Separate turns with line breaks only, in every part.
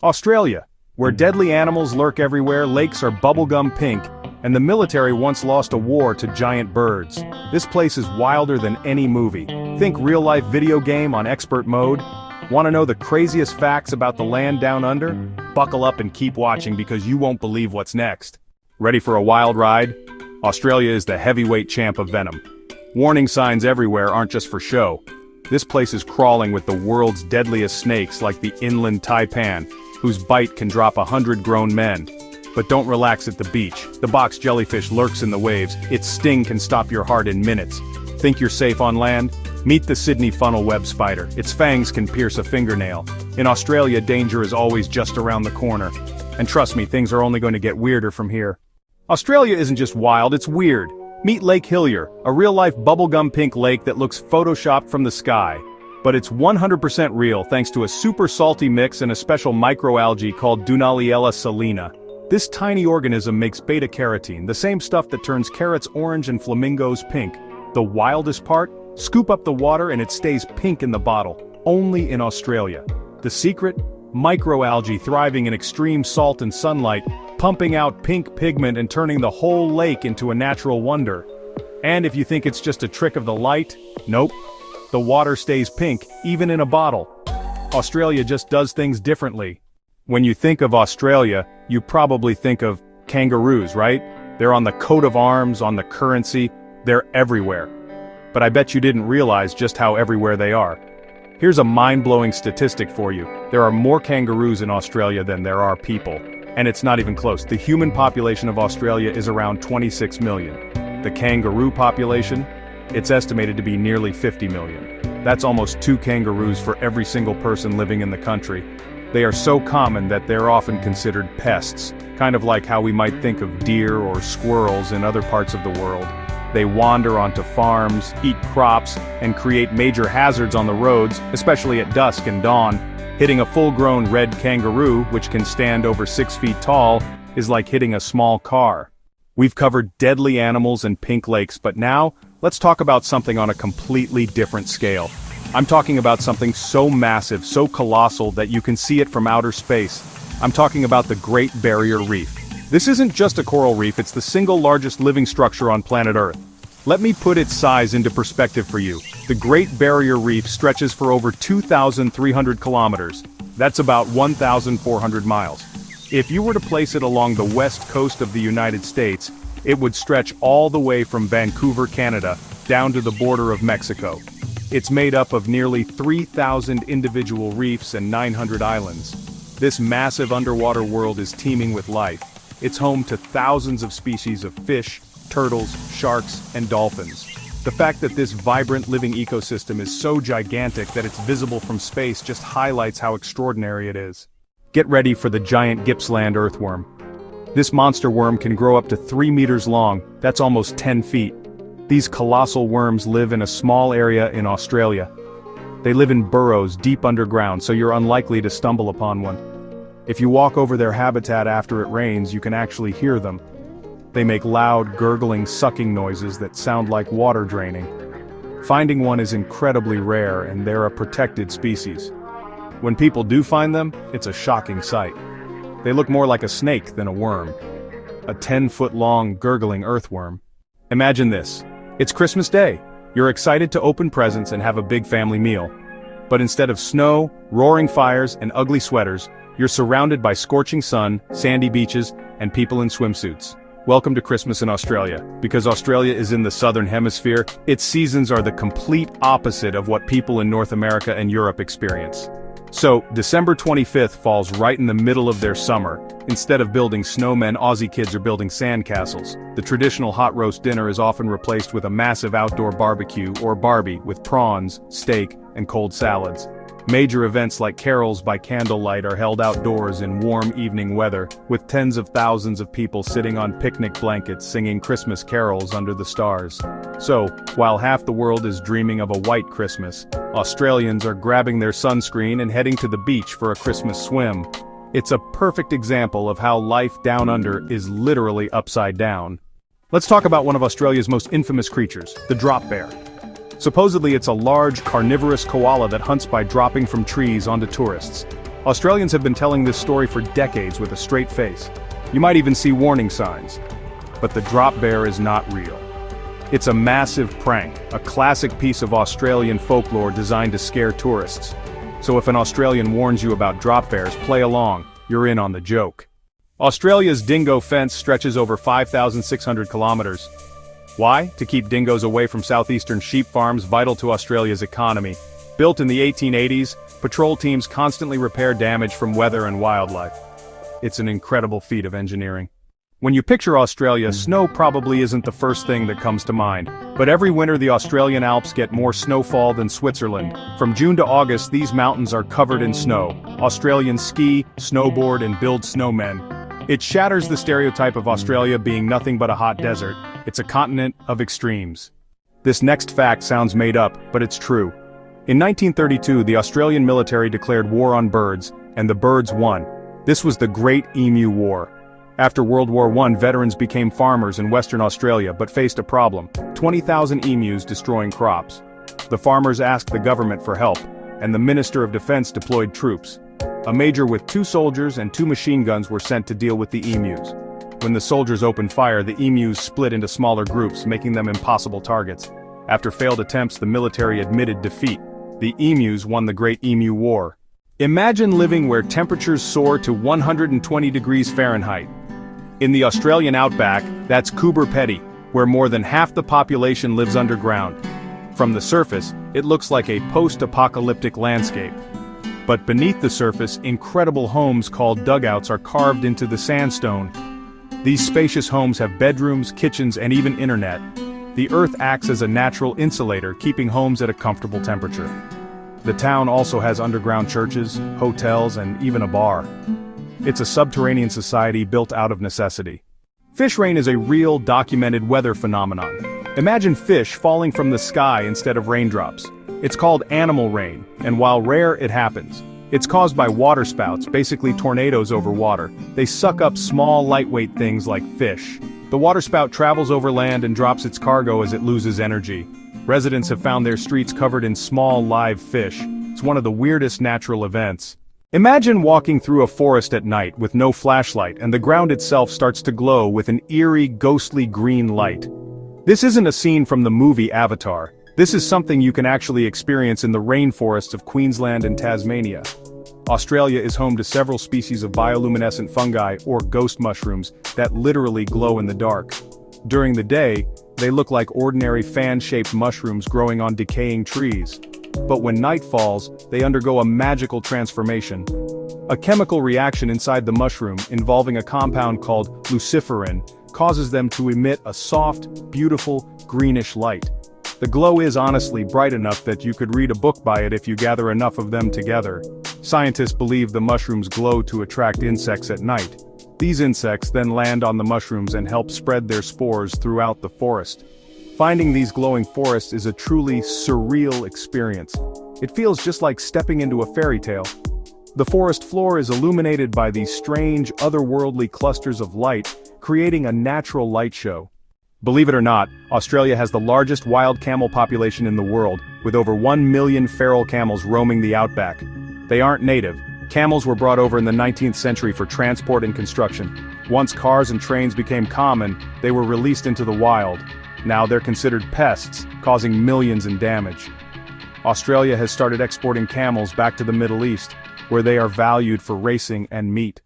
Australia, where deadly animals lurk everywhere, lakes are bubblegum pink, and the military once lost a war to giant birds. This place is wilder than any movie. Think real-life video game on expert mode. Want to know the craziest facts about the land down under? Buckle up and keep watching because you won't believe what's next. Ready for a wild ride? Australia is the heavyweight champ of venom. Warning signs everywhere aren't just for show. This place is crawling with the world's deadliest snakes like the inland taipan, whose bite can drop 100 grown men. But don't relax at the beach. The box jellyfish lurks in the waves. Its sting can stop your heart in minutes. Think you're safe on land? Meet the Sydney funnel web spider. Its fangs can pierce a fingernail. In Australia, danger is always just around the corner. And trust me, things are only going to get weirder from here. Australia isn't just wild, it's weird. Meet Lake Hillier, a real-life bubblegum pink lake that looks photoshopped from the sky. But it's 100% real thanks to a super salty mix and a special microalgae called Dunaliella salina. This tiny organism makes beta-carotene, the same stuff that turns carrots orange and flamingos pink. The wildest part? Scoop up the water and it stays pink in the bottle, only in Australia. The secret? Microalgae thriving in extreme salt and sunlight, pumping out pink pigment and turning the whole lake into a natural wonder. And if you think it's just a trick of the light, nope. The water stays pink, even in a bottle. Australia just does things differently. When you think of Australia, you probably think of kangaroos, right? They're on the coat of arms, on the currency, they're everywhere. But I bet you didn't realize just how everywhere they are. Here's a mind-blowing statistic for you. There are more kangaroos in Australia than there are people. And it's not even close. The human population of Australia is around 26 million. The kangaroo population? It's estimated to be nearly 50 million. That's almost 2 kangaroos for every single person living in the country. They are so common that they're often considered pests, kind of like how we might think of deer or squirrels in other parts of the world. They wander onto farms, eat crops, and create major hazards on the roads, especially at dusk and dawn. Hitting a full-grown red kangaroo, which can stand over 6 feet tall, is like hitting a small car. We've covered deadly animals and pink lakes, but now, let's talk about something on a completely different scale. I'm talking about something so massive, so colossal that you can see it from outer space. I'm talking about the Great Barrier Reef. This isn't just a coral reef, it's the single largest living structure on planet Earth. Let me put its size into perspective for you. The Great Barrier Reef stretches for over 2,300 kilometers. That's about 1,400 miles. If you were to place it along the west coast of the United States, it would stretch all the way from Vancouver, Canada, down to the border of Mexico. It's made up of nearly 3,000 individual reefs and 900 islands. This massive underwater world is teeming with life. It's home to thousands of species of fish, turtles, sharks, and dolphins. The fact that this vibrant living ecosystem is so gigantic that it's visible from space just highlights how extraordinary it is. Get ready for the giant Gippsland earthworm. This monster worm can grow up to 3 meters long, that's almost 10 feet. These colossal worms live in a small area in Australia. They live in burrows deep underground, so you're unlikely to stumble upon one. If you walk over their habitat after it rains, you can actually hear them. They make loud, gurgling, sucking noises that sound like water draining. Finding one is incredibly rare, and they're a protected species. When people do find them, it's a shocking sight. They look more like a snake than a worm. A 10-foot-long, gurgling earthworm. Imagine this. It's Christmas Day. You're excited to open presents and have a big family meal. But instead of snow, roaring fires, and ugly sweaters, you're surrounded by scorching sun, sandy beaches, and people in swimsuits. Welcome to Christmas in Australia. Because Australia is in the southern hemisphere, its seasons are the complete opposite of what people in North America and Europe experience. So, December 25th falls right in the middle of their summer. Instead of building snowmen, Aussie kids are building sandcastles. The traditional hot roast dinner is often replaced with a massive outdoor barbecue, or barbie, with prawns, steak, and cold salads. Major events like carols by candlelight are held outdoors in warm evening weather, with tens of thousands of people sitting on picnic blankets singing Christmas carols under the stars. So, while half the world is dreaming of a white Christmas, Australians are grabbing their sunscreen and heading to the beach for a Christmas swim. It's a perfect example of how life down under is literally upside down. Let's talk about one of Australia's most infamous creatures, the drop bear. Supposedly it's a large, carnivorous koala that hunts by dropping from trees onto tourists. Australians have been telling this story for decades with a straight face. You might even see warning signs. But the drop bear is not real. It's a massive prank, a classic piece of Australian folklore designed to scare tourists. So if an Australian warns you about drop bears, play along, you're in on the joke. Australia's dingo fence stretches over 5,600 kilometers. Why? To keep dingoes away from southeastern sheep farms vital to Australia's economy. Built in the 1880s, patrol teams constantly repair damage from weather and wildlife. It's an incredible feat of engineering. When you picture Australia, snow probably isn't the first thing that comes to mind. But every winter the Australian Alps get more snowfall than Switzerland. From June to August these mountains are covered in snow. Australians ski, snowboard and build snowmen. It shatters the stereotype of Australia being nothing but a hot desert. It's a continent of extremes. This next fact sounds made up, but it's true. In 1932 the Australian military declared war on birds, and the birds won. This was the Great Emu War. After World War I, veterans became farmers in Western Australia but faced a problem: 20,000 emus destroying crops. The farmers asked the government for help, and the Minister of Defense deployed troops. A major with 2 soldiers and 2 machine guns were sent to deal with the emus. When the soldiers opened fire, the emus split into smaller groups, making them impossible targets. After failed attempts, the military admitted defeat. The emus won the Great Emu War. Imagine living where temperatures soar to 120 degrees Fahrenheit. In the Australian outback, that's Coober Pedy, where more than half the population lives underground. From the surface, it looks like a post-apocalyptic landscape. But beneath the surface, incredible homes called dugouts are carved into the sandstone. These spacious homes have bedrooms, kitchens, and even internet. The earth acts as a natural insulator, keeping homes at a comfortable temperature. The town also has underground churches, hotels, and even a bar. It's a subterranean society built out of necessity. Fish rain is a real, documented weather phenomenon. Imagine fish falling from the sky instead of raindrops. It's called animal rain, and while rare, it happens. It's caused by waterspouts, basically tornadoes over water. They suck up small, lightweight things like fish. The waterspout travels over land and drops its cargo as it loses energy. Residents have found their streets covered in small, live fish. It's one of the weirdest natural events. Imagine walking through a forest at night with no flashlight and the ground itself starts to glow with an eerie, ghostly green light. This isn't a scene from the movie Avatar. This is something you can actually experience in the rainforests of Queensland and Tasmania. Australia is home to several species of bioluminescent fungi, or ghost mushrooms, that literally glow in the dark. During the day, they look like ordinary fan-shaped mushrooms growing on decaying trees. But when night falls, they undergo a magical transformation. A chemical reaction inside the mushroom, involving a compound called luciferin, causes them to emit a soft, beautiful, greenish light. The glow is honestly bright enough that you could read a book by it if you gather enough of them together. Scientists believe the mushrooms glow to attract insects at night. These insects then land on the mushrooms and help spread their spores throughout the forest. Finding these glowing forests is a truly surreal experience. It feels just like stepping into a fairy tale. The forest floor is illuminated by these strange, otherworldly clusters of light, creating a natural light show. Believe it or not, Australia has the largest wild camel population in the world, with over 1 million feral camels roaming the outback. They aren't native. Camels were brought over in the 19th century for transport and construction. Once cars and trains became common, they were released into the wild. Now they're considered pests, causing millions in damage. Australia has started exporting camels back to the Middle East, where they are valued for racing and meat.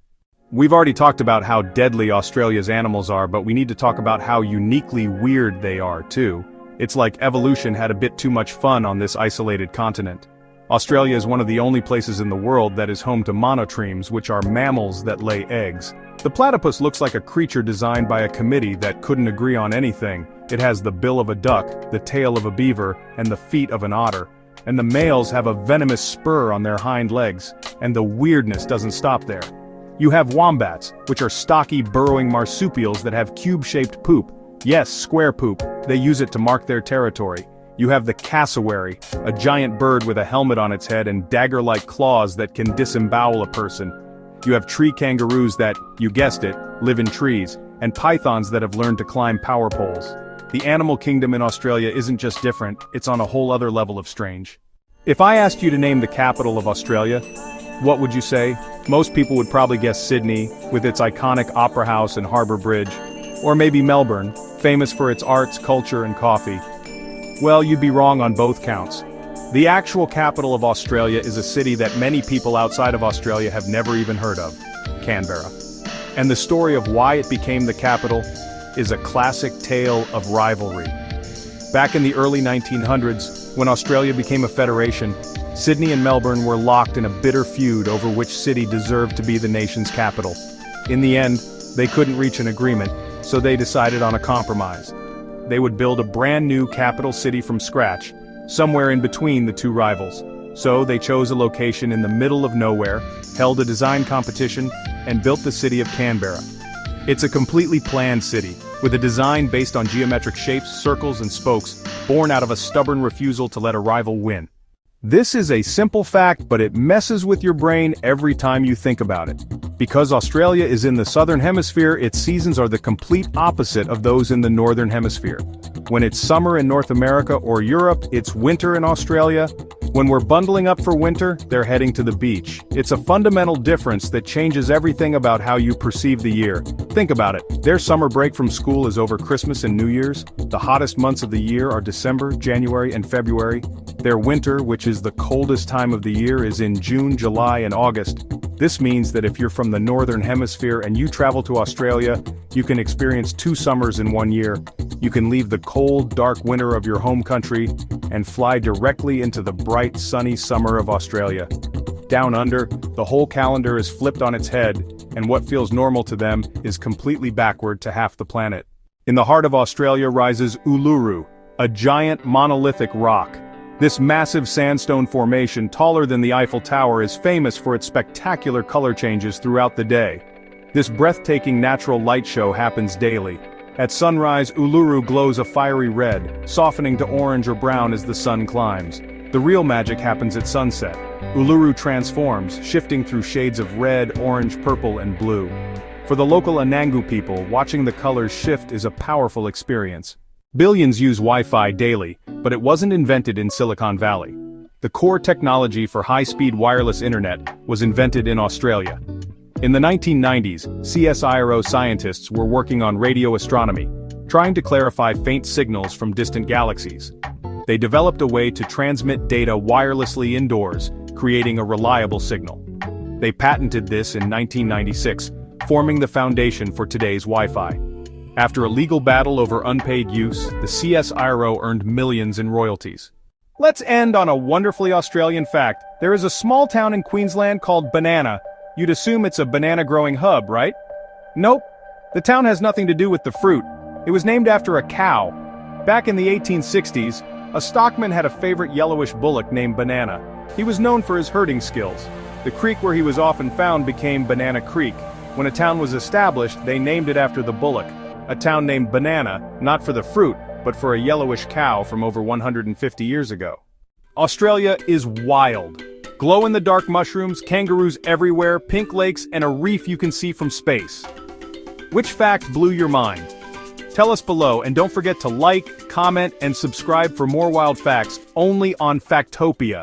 We've already talked about how deadly Australia's animals are, but we need to talk about how uniquely weird they are, too. It's like evolution had a bit too much fun on this isolated continent. Australia is one of the only places in the world that is home to monotremes, which are mammals that lay eggs. The platypus looks like a creature designed by a committee that couldn't agree on anything. It has the bill of a duck, the tail of a beaver, and the feet of an otter. And the males have a venomous spur on their hind legs, and the weirdness doesn't stop there. You have wombats, which are stocky, burrowing marsupials that have cube-shaped poop. Yes, square poop. They use it to mark their territory. You have the cassowary, a giant bird with a helmet on its head and dagger-like claws that can disembowel a person. You have tree kangaroos that, you guessed it, live in trees, and pythons that have learned to climb power poles. The animal kingdom in Australia isn't just different, it's on a whole other level of strange. If I asked you to name the capital of Australia, What would you say? Most people would probably guess Sydney, with its iconic Opera House and Harbour Bridge. Or maybe Melbourne, famous for its arts, culture, and coffee. Well, you'd be wrong on both counts. The actual capital of Australia is a city that many people outside of Australia have never even heard of, Canberra. And the story of why it became the capital is a classic tale of rivalry. Back in the early 1900s, when Australia became a federation, Sydney and Melbourne were locked in a bitter feud over which city deserved to be the nation's capital. In the end, they couldn't reach an agreement, so they decided on a compromise. They would build a brand new capital city from scratch, somewhere in between the two rivals. So they chose a location in the middle of nowhere, held a design competition, and built the city of Canberra. It's a completely planned city, with a design based on geometric shapes, circles, and spokes, born out of a stubborn refusal to let a rival win. This is a simple fact, but it messes with your brain every time you think about it. Because Australia is in the southern hemisphere, its seasons are the complete opposite of those in the northern hemisphere. When it's summer in North America or Europe, it's winter in Australia. When we're bundling up for winter, they're heading to the beach. It's a fundamental difference that changes everything about how you perceive the year. Think about it. Their summer break from school is over Christmas and New Year's. The hottest months of the year are December, January, and February. Their winter, which is the coldest time of the year, is in June, July, and August. This means that if you're from the northern hemisphere and you travel to Australia, you can experience 2 summers in 1 year. You can leave the cold, dark winter of your home country and fly directly into the bright, sunny summer of Australia. Down under, the whole calendar is flipped on its head, and what feels normal to them is completely backward to half the planet. In the heart of Australia rises Uluru, a giant monolithic rock. This massive sandstone formation, taller than the Eiffel Tower, is famous for its spectacular color changes throughout the day. This breathtaking natural light show happens daily. At sunrise, Uluru glows a fiery red, softening to orange or brown as the sun climbs. The real magic happens at sunset. Uluru transforms, shifting through shades of red, orange, purple, and blue. For the local Anangu people, watching the colors shift is a powerful experience. Billions use Wi-Fi daily, but it wasn't invented in Silicon Valley. The core technology for high-speed wireless internet was invented in Australia. In the 1990s, CSIRO scientists were working on radio astronomy, trying to clarify faint signals from distant galaxies. They developed a way to transmit data wirelessly indoors, creating a reliable signal. They patented this in 1996, forming the foundation for today's Wi-Fi. After a legal battle over unpaid use, the CSIRO earned millions in royalties. Let's end on a wonderfully Australian fact. There is a small town in Queensland called Banana. You'd assume it's a banana-growing hub, right? Nope. The town has nothing to do with the fruit. It was named after a cow. Back in the 1860s, a stockman had a favorite yellowish bullock named Banana. He was known for his herding skills. The creek where he was often found became Banana Creek. When a town was established, they named it after the bullock. A town named Banana, not for the fruit, but for a yellowish cow from over 150 years ago. Australia is wild. Glow-in-the-dark mushrooms, kangaroos everywhere, pink lakes, and a reef you can see from space. Which fact blew your mind? Tell us below, and don't forget to like, comment, and subscribe for more wild facts only on Factopia.